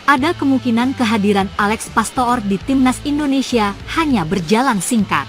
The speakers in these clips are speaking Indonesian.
ada kemungkinan kehadiran Alex Pastoor di timnas Indonesia hanya berjalan singkat.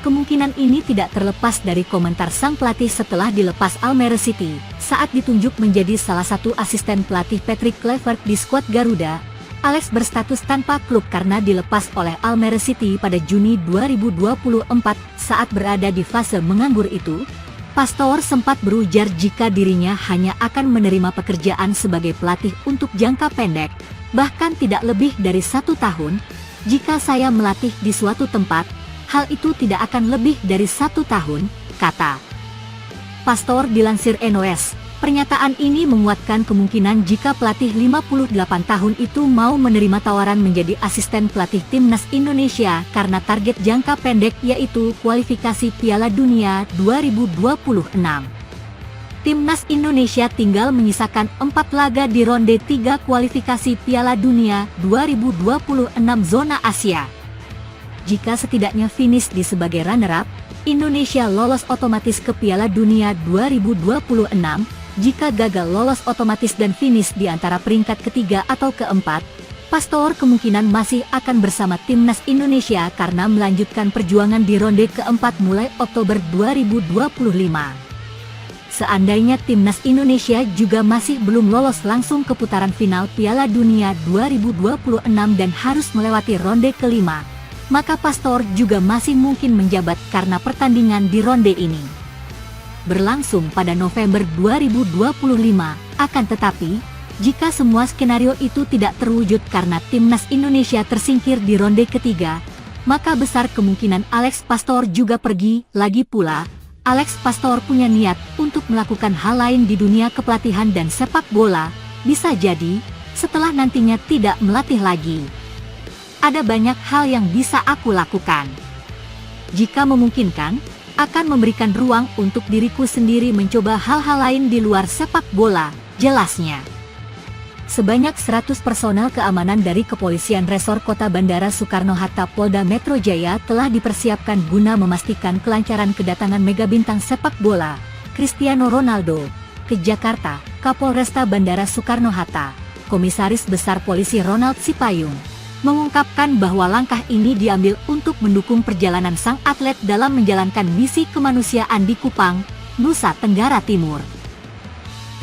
Kemungkinan ini tidak terlepas dari komentar sang pelatih setelah dilepas Almere City, saat ditunjuk menjadi salah satu asisten pelatih Patrick Kluivert di skuad Garuda. Alex berstatus tanpa klub karena dilepas oleh Almere City pada Juni 2024 saat berada di fase menganggur itu. Pastoor sempat berujar jika dirinya hanya akan menerima pekerjaan sebagai pelatih untuk jangka pendek, bahkan tidak lebih dari 1 tahun. Jika saya melatih di suatu tempat, hal itu tidak akan lebih dari 1 tahun, kata Pastoor dilansir NOS. Pernyataan ini menguatkan kemungkinan jika pelatih 58 tahun itu mau menerima tawaran menjadi asisten pelatih timnas Indonesia karena target jangka pendek yaitu kualifikasi Piala Dunia 2026. Timnas Indonesia tinggal menyisakan 4 laga di ronde 3 kualifikasi Piala Dunia 2026 zona Asia. Jika setidaknya finish di sebagai runner-up, Indonesia lolos otomatis ke Piala Dunia 2026. Jika gagal lolos otomatis dan finish di antara peringkat ketiga atau keempat, Pastoor kemungkinan masih akan bersama timnas Indonesia karena melanjutkan perjuangan di ronde keempat mulai Oktober 2025. Seandainya timnas Indonesia juga masih belum lolos langsung ke putaran final Piala Dunia 2026 dan harus melewati ronde kelima, maka Pastoor juga masih mungkin menjabat karena pertandingan di ronde ini berlangsung pada November 2025. Akan tetapi, jika semua skenario itu tidak terwujud karena timnas Indonesia tersingkir di ronde ketiga, maka besar kemungkinan Alex Pastoor juga pergi. Lagi pula, Alex Pastoor punya niat untuk melakukan hal lain di dunia kepelatihan dan sepak bola, bisa jadi setelah nantinya tidak melatih lagi. Ada banyak hal yang bisa aku lakukan. Jika memungkinkan, akan memberikan ruang untuk diriku sendiri mencoba hal-hal lain di luar sepak bola, jelasnya. Sebanyak 100 personel keamanan dari Kepolisian Resor Kota Bandara Soekarno-Hatta Polda Metro Jaya telah dipersiapkan guna memastikan kelancaran kedatangan mega bintang sepak bola, Cristiano Ronaldo, ke Jakarta. Kapolresta Bandara Soekarno-Hatta, Komisaris Besar Polisi Ronald Sipayung, mengungkapkan bahwa langkah ini diambil untuk mendukung perjalanan sang atlet dalam menjalankan misi kemanusiaan di Kupang, Nusa Tenggara Timur.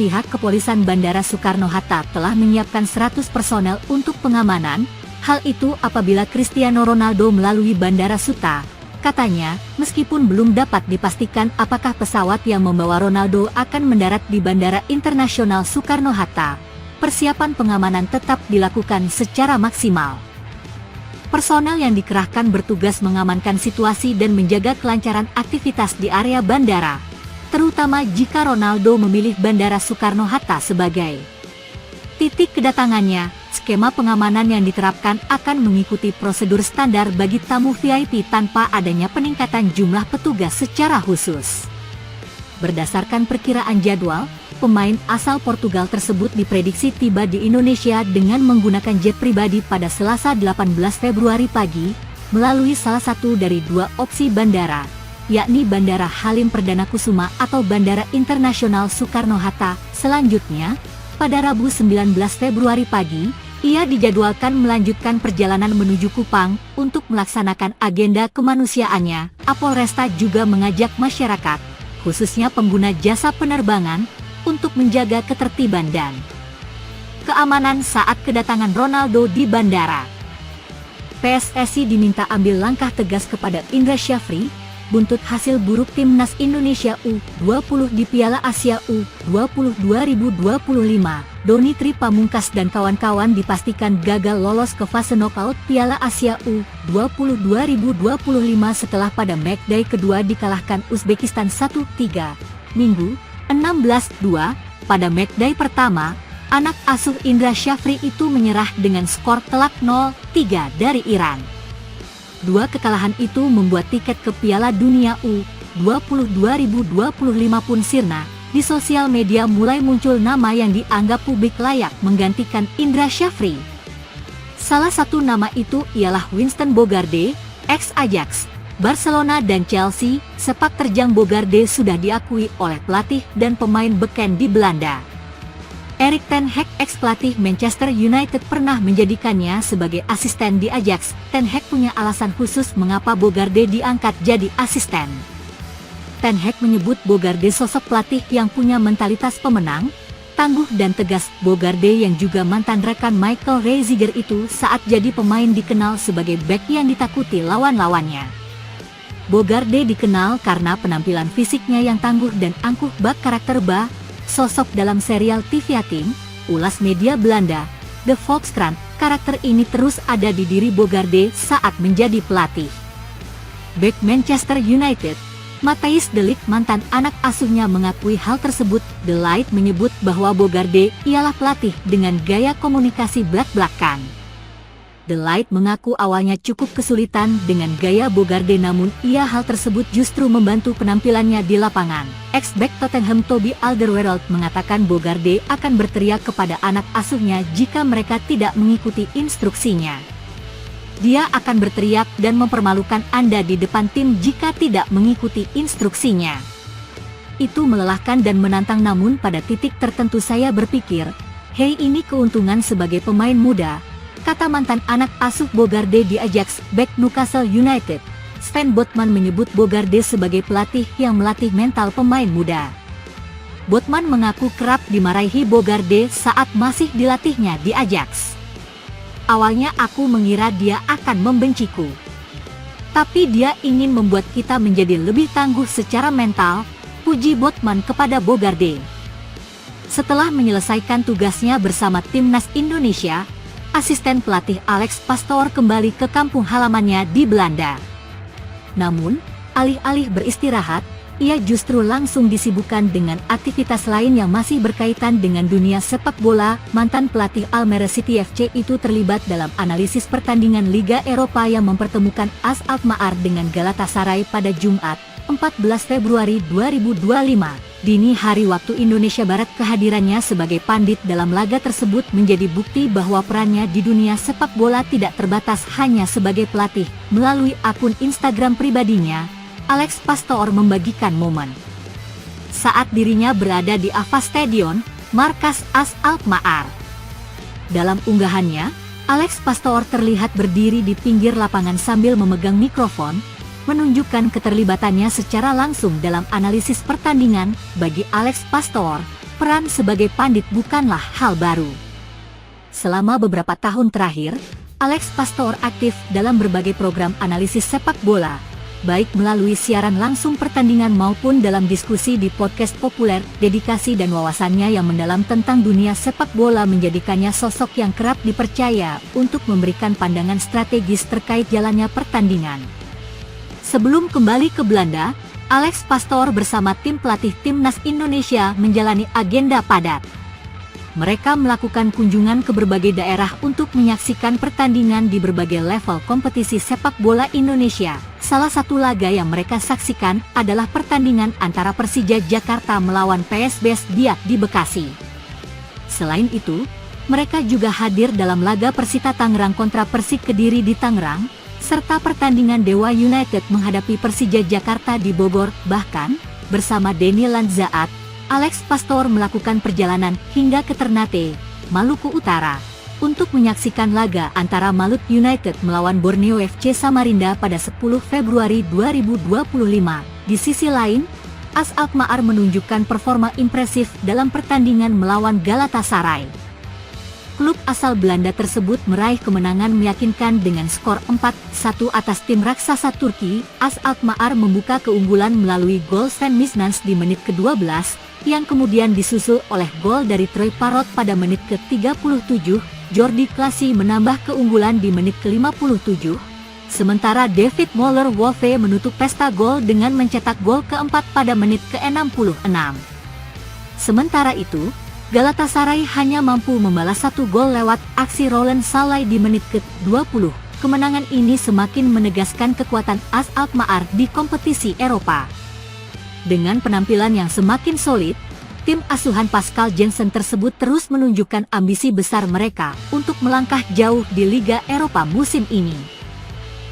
Pihak Kepolisian Bandara Soekarno-Hatta telah menyiapkan 100 personel untuk pengamanan. Hal itu apabila Cristiano Ronaldo melalui Bandara Suta. Katanya, meskipun belum dapat dipastikan apakah pesawat yang membawa Ronaldo akan mendarat di Bandara Internasional Soekarno-Hatta, persiapan pengamanan tetap dilakukan secara maksimal. Personel yang dikerahkan bertugas mengamankan situasi dan menjaga kelancaran aktivitas di area bandara, terutama jika Ronaldo memilih Bandara Soekarno-Hatta sebagai titik kedatangannya. Skema pengamanan yang diterapkan akan mengikuti prosedur standar bagi tamu VIP tanpa adanya peningkatan jumlah petugas secara khusus. Berdasarkan perkiraan jadwal, pemain asal Portugal tersebut diprediksi tiba di Indonesia dengan menggunakan jet pribadi pada Selasa 18 Februari pagi, melalui salah satu dari 2 opsi bandara, yakni Bandara Halim Perdana Kusuma atau Bandara Internasional Soekarno-Hatta. Selanjutnya, pada Rabu 19 Februari pagi, ia dijadwalkan melanjutkan perjalanan menuju Kupang untuk melaksanakan agenda kemanusiaannya. Kapolresta juga mengajak masyarakat, khususnya pengguna jasa penerbangan, untuk menjaga ketertiban dan keamanan saat kedatangan Ronaldo di bandara. PSSI diminta ambil langkah tegas kepada Indra Syafri, buntut hasil buruk timnas Indonesia U20 di Piala Asia U20 2025. Doni Tri Pamungkas dan kawan-kawan dipastikan gagal lolos ke fase knockout Piala Asia U20 2025 setelah pada matchday kedua dikalahkan Uzbekistan 1-3. Minggu 16-2, pada matchday pertama, anak asuh Indra Syafri itu menyerah dengan skor telak 0-3 dari Iran. 2 kekalahan itu membuat tiket ke Piala Dunia U20 2025 pun sirna. Di sosial media mulai muncul nama yang dianggap publik layak menggantikan Indra Syafri. Salah satu nama itu ialah Winston Bogarde, ex-Ajax, Barcelona dan Chelsea. Sepak terjang Bogarde sudah diakui oleh pelatih dan pemain beken di Belanda. Erik ten Hag, ex-pelatih Manchester United, pernah menjadikannya sebagai asisten di Ajax. Ten Hag punya alasan khusus mengapa Bogarde diangkat jadi asisten. Ten Hag menyebut Bogarde sosok pelatih yang punya mentalitas pemenang, tangguh dan tegas. Bogarde yang juga mantan rekan Michael Reiziger itu saat jadi pemain dikenal sebagai bek yang ditakuti lawan-lawannya. Bogarde dikenal karena penampilan fisiknya yang tangguh dan angkuh bak karakter sosok dalam serial TV Yatim, ulas media Belanda, The Volkskrant. Karakter ini terus ada di diri Bogarde saat menjadi pelatih. Bek Manchester United, Matthijs de Ligt, mantan anak asuhnya, mengakui hal tersebut. The Light menyebut bahwa Bogarde ialah pelatih dengan gaya komunikasi blak-blakan. The Light mengaku awalnya cukup kesulitan dengan gaya Bogarde, namun hal tersebut justru membantu penampilannya di lapangan. Ex-back Tottenham Toby Alderweireld mengatakan Bogarde akan berteriak kepada anak asuhnya jika mereka tidak mengikuti instruksinya. Dia akan berteriak dan mempermalukan Anda di depan tim jika tidak mengikuti instruksinya. Itu melelahkan dan menantang, namun pada titik tertentu saya berpikir, hei, ini keuntungan sebagai pemain muda, kata mantan anak asuh Bogarde di Ajax. Bek Newcastle United, Sven Botman menyebut Bogarde sebagai pelatih yang melatih mental pemain muda. Botman mengaku kerap dimarahi Bogarde saat masih dilatihnya di Ajax. Awalnya aku mengira dia akan membenciku, tapi dia ingin membuat kita menjadi lebih tangguh secara mental, puji Botman kepada Bogarde. Setelah menyelesaikan tugasnya bersama timnas Indonesia, asisten pelatih Alex Pastoor kembali ke kampung halamannya di Belanda. Namun, alih-alih beristirahat, ia justru langsung disibukkan dengan aktivitas lain yang masih berkaitan dengan dunia sepak bola. Mantan pelatih Almere City FC itu terlibat dalam analisis pertandingan Liga Eropa yang mempertemukan AS Alkmaar dengan Galatasaray pada Jumat, 14 Februari 2025. Dini hari waktu Indonesia Barat, kehadirannya sebagai pandit dalam laga tersebut menjadi bukti bahwa perannya di dunia sepak bola tidak terbatas hanya sebagai pelatih. Melalui akun Instagram pribadinya, Alex Pastoor membagikan momen saat dirinya berada di AFA Stadion, markas AS Alkmaar. Dalam unggahannya, Alex Pastoor terlihat berdiri di pinggir lapangan sambil memegang mikrofon, menunjukkan keterlibatannya secara langsung dalam analisis pertandingan. Bagi Alex Pastoor, peran sebagai pandit bukanlah hal baru. Selama beberapa tahun terakhir, Alex Pastoor aktif dalam berbagai program analisis sepak bola, baik melalui siaran langsung pertandingan maupun dalam diskusi di podcast populer. Dedikasi dan wawasannya yang mendalam tentang dunia sepak bola menjadikannya sosok yang kerap dipercaya untuk memberikan pandangan strategis terkait jalannya pertandingan. Sebelum kembali ke Belanda, Alex Pastoor bersama tim pelatih timnas Indonesia menjalani agenda padat. Mereka melakukan kunjungan ke berbagai daerah untuk menyaksikan pertandingan di berbagai level kompetisi sepak bola Indonesia. Salah satu laga yang mereka saksikan adalah pertandingan antara Persija Jakarta melawan PSBS Biak di Bekasi. Selain itu, mereka juga hadir dalam laga Persita Tangerang kontra Persik Kediri di Tangerang, serta pertandingan Dewa United menghadapi Persija Jakarta di Bogor. Bahkan, bersama Denny Lanzaat, Alex Pastoor melakukan perjalanan hingga ke Ternate, Maluku Utara, untuk menyaksikan laga antara Malut United melawan Borneo FC Samarinda pada 10 Februari 2025. Di sisi lain, AS Alkmaar menunjukkan performa impresif dalam pertandingan melawan Galatasaray. Klub asal Belanda tersebut meraih kemenangan meyakinkan dengan skor 4-1 atas tim raksasa Turki. AS Alkmaar membuka keunggulan melalui gol Sven Misnans di menit ke-12, yang kemudian disusul oleh gol dari Troy Parrott pada menit ke-37. Jordi Klasi menambah keunggulan di menit ke-57. Sementara David Moller-Wolfe menutup pesta gol dengan mencetak gol keempat pada menit ke-66. Sementara itu, Galatasaray hanya mampu membalas satu gol lewat aksi Roland Salai di menit ke-20. Kemenangan ini semakin menegaskan kekuatan AS Alkmaar di kompetisi Eropa. Dengan penampilan yang semakin solid, tim asuhan Pascal Jansen tersebut terus menunjukkan ambisi besar mereka untuk melangkah jauh di Liga Eropa musim ini.